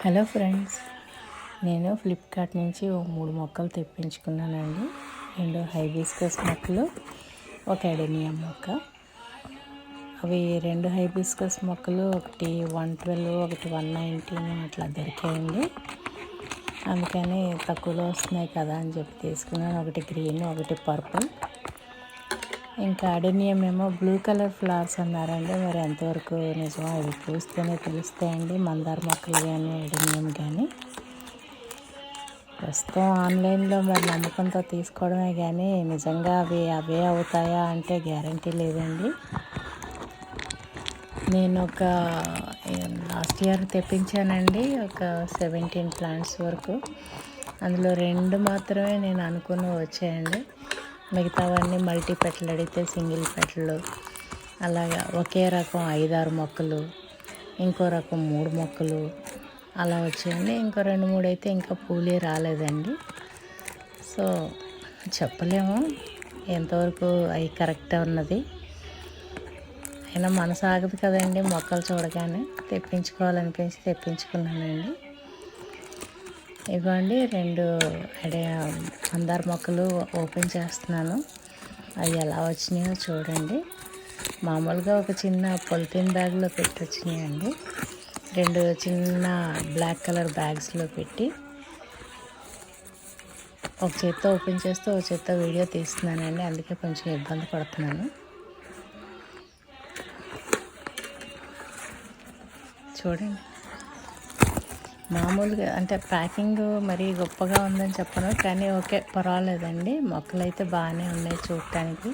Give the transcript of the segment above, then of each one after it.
Hello friends, నేను Flipkart నుంచి 3 మొక్కలు తెప్పించుకున్నానండి. 2 హైబిస్కస్ మొక్కలు, ఒక అడెనియం మొక్క. అవి 2 హైబిస్కస్ మొక్కలు ఒకటి 112, ఒకటి 119 అట్లా దొరికాయండి. అందుకని తక్కువలో వస్తున్నాయి కదా అని చెప్పి తీసుకున్నాను. ఒకటి గ్రీన్, ఒకటి పర్పుల్. ఇంకా అడెనియం ఏమో బ్లూ కలర్ ఫ్లవర్స్ అన్నారండి. మరి ఎంతవరకు నిజమో అవి పూస్తేనే తెలుస్తాయండి. మందార మొక్కలు కానీ అడెనియం కానీ ప్రస్తుతం ఆన్లైన్లో మరి నమ్మకంతో తీసుకోవడమే కానీ నిజంగా అవే అవుతాయా అంటే గ్యారంటీ లేదండి. నేను లాస్ట్ ఇయర్ తెప్పించానండి, ఒక 17 ప్లాంట్స్ వరకు. అందులో 2 మాత్రమే నేను అనుకుని వచ్చాయండి. మిగతావన్నీ మల్టీ పెటల్ అడిగితే సింగిల్ పెటలు, అలాగా ఒకే రకం 5-6 మొక్కలు, ఇంకో రకం 3 మొక్కలు అలా వచ్చాయండి. ఇంకో 2-3 అయితే ఇంకా పూలే రాలేదండి. సో చెప్పలేము ఎంతవరకు అవి కరెక్ట్ ఉన్నది. అయినా మనసు ఆగదు కదండి, మొక్కలు చూడగానే తెప్పించుకోవాలనిపించి తెప్పించుకున్నానండి. ఇవ్వండి 2 మందార మొక్కలు ఓపెన్ చేస్తున్నాను. అవి ఎలా వచ్చినాయో చూడండి. మామూలుగా ఒక చిన్న పొలిథిన్ బ్యాగ్లో పెట్టి వచ్చినాయండి. 2 చిన్న బ్లాక్ కలర్ బ్యాగ్స్లో పెట్టి ఒక చేత్తో ఓపెన్ చేస్తూ ఒక చేత్తో వీడియో తీస్తున్నానండి. అందుకే కొంచెం ఇబ్బంది పడుతున్నాను. చూడండి, మామూలుగా అంటే ప్యాకింగ్ మరీ గొప్పగా ఉందని చెప్పను, కానీ ఓకే పర్వాలేదండి. మొక్కలు అయితే బాగానే ఉన్నాయి చూడటానికి.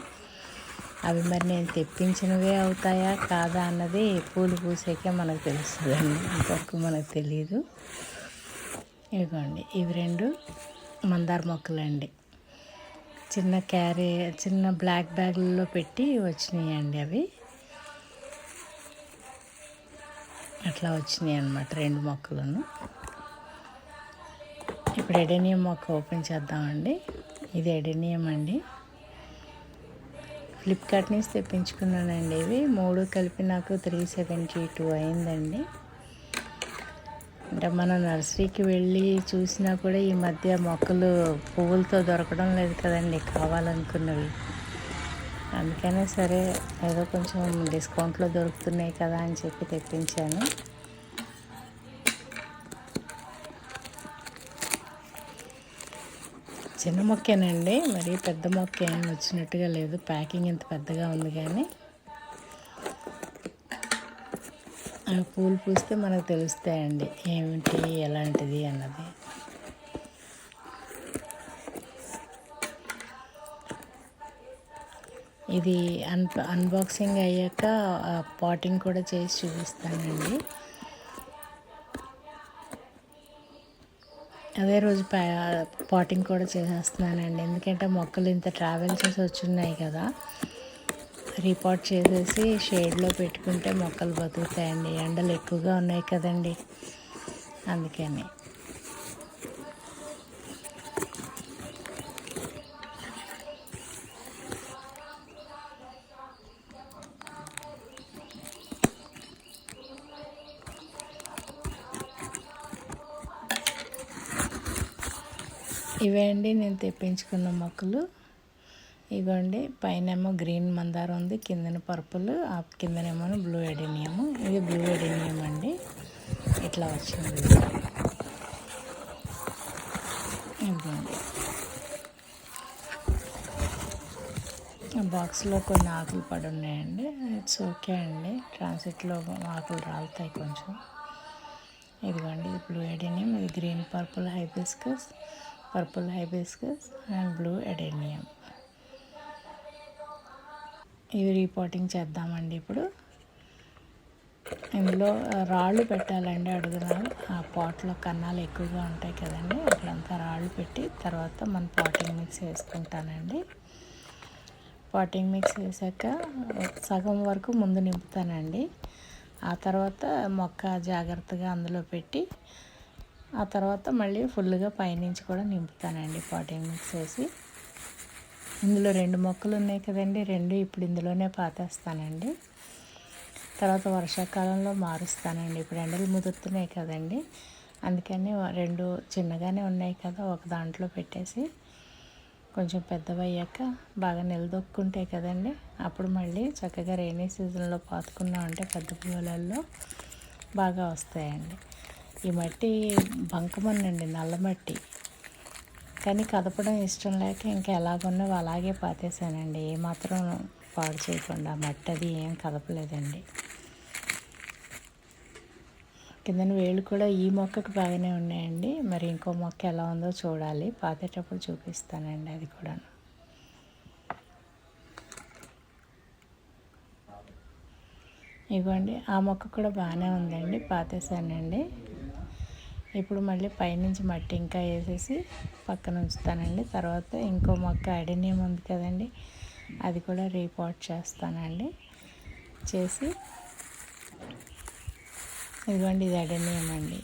అవి మరి నేను తెప్పించినవే అవుతాయా కాదా అన్నది పూలు పూసాకే మనకు తెలుస్తుందండి, ఇంతవరకు మనకు తెలియదు. ఇదిగోండి, ఇవి 2 మందార మొక్కలండి. చిన్న బ్లాక్ బ్యాగ్లలో పెట్టి వచ్చినాయండి. అవి అట్లా వచ్చినాయి అన్నమాట 2 మొక్కలను. ఇప్పుడు అడెనియం మొక్క ఓపెన్ చేద్దామండి. ఇది అడెనియం అండి, ఫ్లిప్కార్ట్ నుంచి తెప్పించుకున్నానండి. ఇవి 3 కలిపి నాకు 372 అయిందండి. అంటే మన నర్సరీకి వెళ్ళి చూసినా కూడా ఈ మధ్య మొక్కలు పువ్వులతో దొరకడం లేదు కదండి కావాలనుకున్నవి. అందుకనే సరే ఏదో కొంచెం డిస్కౌంట్లో దొరుకుతున్నాయి కదా అని చెప్పి తెప్పించాను. చిన్న మొక్కేనండి, మరి పెద్ద మొక్క ఏం వచ్చినట్టుగా లేదు. ప్యాకింగ్ ఇంత పెద్దగా ఉంది, కానీ అవి పూలు పూస్తే మనకు తెలుస్తాయండి ఏమిటి ఎలాంటిది అన్నది. ఇది అన్బాక్సింగ్ అయ్యాక పాటింగ్ కూడా చేసి చూపిస్తానండి. అదే రోజు పాటింగ్ కూడా చేసేస్తున్నానండి, ఎందుకంటే మొక్కలు ఇంత ట్రావెల్ చేసి వచ్చున్నాయి కదా. రీపాట్ చేసేసి షేడ్లో పెట్టుకుంటే మొక్కలు బతుకుతాయండి. ఎండలు ఎక్కువగా ఉన్నాయి కదండి, అందుకని. ఇవే అండి నేను తెప్పించుకున్న మొక్కలు. ఇవ్వండి, పైనేమో గ్రీన్ మందారం ఉంది, కిందన పర్పుల్, ఆ కిందనేమో బ్లూ అడెనియం. ఇది బ్లూ అడెనియం అండి, ఇట్లా వచ్చింది. ఇవ్వండి, బాక్స్లో కొన్ని ఆకులు పడి ఉన్నాయండి. ఇట్స్ ఓకే అండి, ట్రాన్సిట్లో ఆకులు రాలుతాయి కొంచెం. ఇదిగోండి, ఇది బ్లూ అడెనియం, ఇది green purple hibiscus and blue adenium. ఇవి రీపాటింగ్ చేద్దామండి. ఇప్పుడు ఇందులో రాళ్ళు పెట్టాలండి అడుగున. ఆ పాట్లో కన్నాలు ఎక్కువగా ఉంటాయి కదండి, అట్లంతా రాళ్ళు పెట్టి తర్వాత మన పాటింగ్ మిక్స్ వేసుకుంటానండి. పాటింగ్ మిక్స్ వేసాక సగం వరకు ముందు నింపుతానండి. ఆ తర్వాత మొక్క జాగ్రత్తగా అందులో పెట్టి ఆ తర్వాత మళ్ళీ ఫుల్గా పైనుంచి కూడా నింపుతానండి పాటింగ్ మిక్స్ వేసి. ఇందులో 2 మొక్కలు ఉన్నాయి కదండి, 2 ఇప్పుడు ఇందులోనే పాతేస్తానండి. తర్వాత వర్షాకాలంలో మారుస్తానండి. ఇప్పుడు ఎండలు ముదురుతున్నాయి కదండి, అందుకని 2 చిన్నగానే ఉన్నాయి కదా, ఒక దాంట్లో పెట్టేసి కొంచెం పెద్దవయ్యాక బాగా నిలదొక్కుంటాయి కదండి, అప్పుడు మళ్ళీ చక్కగా రైనీ సీజన్లో పాతుకున్నామంటే పెద్ద పూలలో బాగా వస్తాయండి. ఈ మట్టి బంకమన్నండి, నల్ల మట్టి, కానీ కదపడం ఇష్టం లేక ఇంకా ఎలాగున్నావో అలాగే పాతేసానండి. ఏమాత్రం పాడు చేయకుండా మట్టి అది ఏం కదపలేదండి. కిందన వేళ్ళు కూడా ఈ మొక్కకు బాగానే ఉన్నాయండి. మరి ఇంకో మొక్క ఎలా ఉందో చూడాలి, పాతేటప్పుడు చూపిస్తానండి అది కూడా. ఇవ్వండి, ఆ మొక్క కూడా బాగానే ఉందండి, పాతేసానండి. ఇప్పుడు మళ్ళీ పైనుంచి మట్టి ఇంకా వేసేసి పక్కన ఉంచుతానండి. తర్వాత ఇంకో మొక్క అడెనియం ఉంది కదండి, అది కూడా రీపాట్ చేస్తానండి. చేసి ఇదిగోండి, ఇది అడెనియం అండి.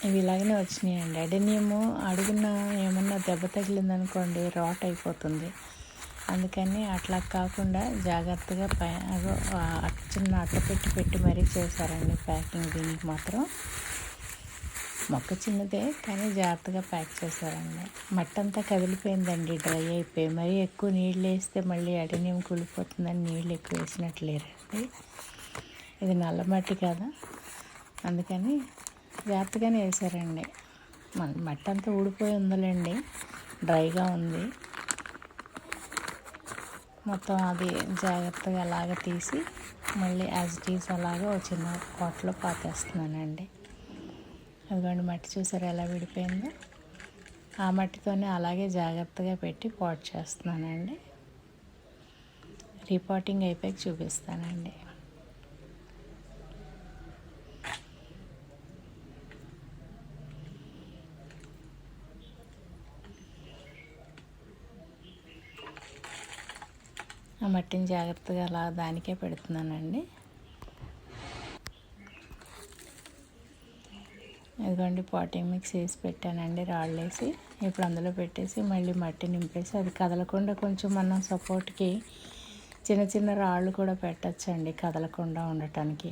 ఇవి ఇలాగనే వచ్చినాయండి. అడెనియము అడుగున ఏమన్నా దెబ్బ తగిలిందనుకోండి రాట్ అయిపోతుంది. అందుకని అట్లా కాకుండా జాగ్రత్తగా చిన్న అట్ట పెట్టి మరీ చేశారండి ప్యాకింగ్. దీనికి మాత్రం మొక్క చిన్నదే కానీ జాగ్రత్తగా ప్యాక్ చేశారండి. మట్టి అంతా కదిలిపోయిందండి, డ్రై అయిపోయి. మరీ ఎక్కువ నీళ్ళు వేస్తే మళ్ళీ అడెనియం కూలిపోతుందని నీళ్ళు ఎక్కువ వేసినట్లేరండి. ఇది నల్ల మట్టి కదా, అందుకని జాగ్రత్తగానే వేసారండి. మట్టి అంతా ఊడిపోయి ఉందిలేండి, డ్రైగా ఉంది. మొత్తం అది జాగ్రత్తగా అలాగ తీసి మళ్ళీ యాజ్ ఇట్ ఈజ్ అలాగా ఒక చిన్న పాట్లో పాతేస్తున్నానండి. అదిగోండి, మట్టి చూసారా ఎలా విడిపోయిందో. ఆ మట్టితోనే అలాగే జాగ్రత్తగా పెట్టి పాట్ చేస్తున్నానండి. రీపాటింగ్ అయిపోయి చూపిస్తానండి. ఆ మట్టిని జాగ్రత్తగా అలా దానికే పెడుతున్నానండి. ఇదిగోండి, పాటింగ్ మిక్స్ వేసి పెట్టానండి, రాళ్ళు వేసి. ఇప్పుడు అందులో పెట్టేసి మళ్ళీ మట్టి నింపేసి అది కదలకుండా కొంచెం మనం సపోర్ట్కి చిన్న చిన్న రాళ్ళు కూడా పెట్టచ్చండి, కదలకుండా ఉండటానికి.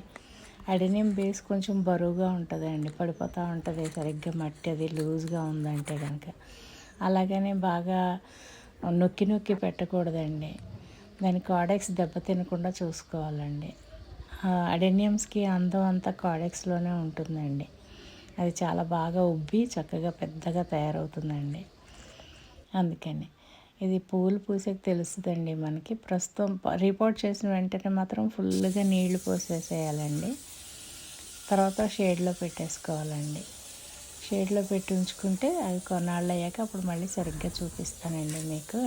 అడెనియం బేస్ కొంచెం బరువుగా ఉంటుందండి, పడిపోతూ ఉంటుంది సరిగ్గా మట్టి అది లూజ్గా ఉందంటే కనుక. అలాగనే బాగా నొక్కి నొక్కి పెట్టకూడదండి, దాని కార్డెక్స్ దెబ్బ తినకుండా చూసుకోవాలండి. అడెనియమ్స్కి అందం అంతా కార్డెక్స్లోనే ఉంటుందండి. అది చాలా బాగా ఉబ్బి చక్కగా పెద్దగా తయారవుతుందండి. అందుకని ఇది పూలు పూసేకి తెలుస్తుందండి మనకి. ప్రస్తుతం రిపోర్ట్ చేసిన వెంటనే మాత్రం ఫుల్గా నీళ్లు పోసేసేయాలండి. తర్వాత షేడ్లో పెట్టేసుకోవాలండి. షేడ్లో పెట్టి ఉంచుకుంటే అవి కొన్నాళ్ళు అయ్యాక అప్పుడు మళ్ళీ సరిగ్గా చూపిస్తానండి మీకు.